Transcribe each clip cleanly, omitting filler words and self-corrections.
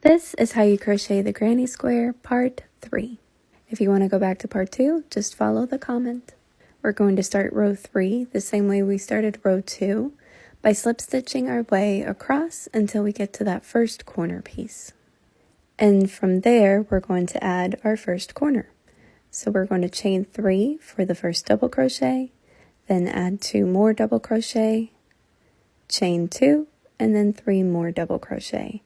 This is how you crochet the granny square part 3. If you want to go back to part 2, just follow the comment. We're going to start row 3 the same way we started row 2 by slip stitching our way across until we get to that first corner piece. And from there, we're going to add our first corner. So we're going to chain 3 for the first double crochet, then add 2 more double crochet, chain 2, and then 3 more double crochet.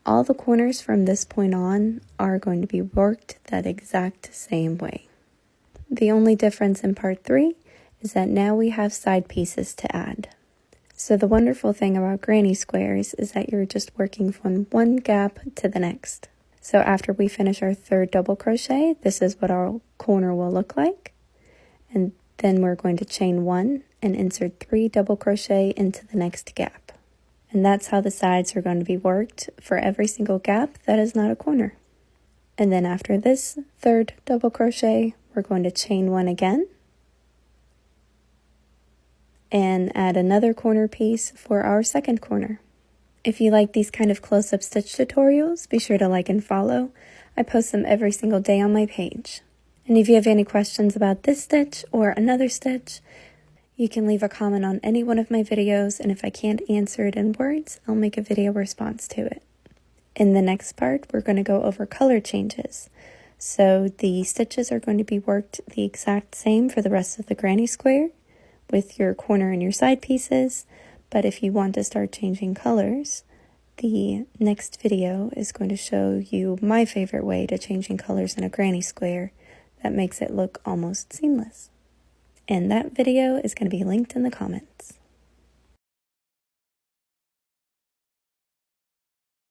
All the corners from this point on are going to be worked that exact same way. The only difference in part 3 is that now we have side pieces to add. So the wonderful thing about granny squares is that you're just working from one gap to the next. So after we finish our third double crochet, this is what our corner will look like. And then we're going to chain 1 and insert 3 double crochet into the next gap. And that's how the sides are going to be worked for every single gap that is not a corner. And then after this third double crochet, we're going to chain 1 again and add another corner piece for our second corner. If you like these kind of close-up stitch tutorials, be sure to like and follow. I post them every single day on my page. And if you have any questions about this stitch or another stitch, you can leave a comment on any one of my videos, and if I can't answer it in words, I'll make a video response to it. In the next part, we're going to go over color changes. So the stitches are going to be worked the exact same for the rest of the granny square with your corner and your side pieces, but if you want to start changing colors, the next video is going to show you my favorite way to changing colors in a granny square that makes it look almost seamless. And that video is going to be linked in the comments.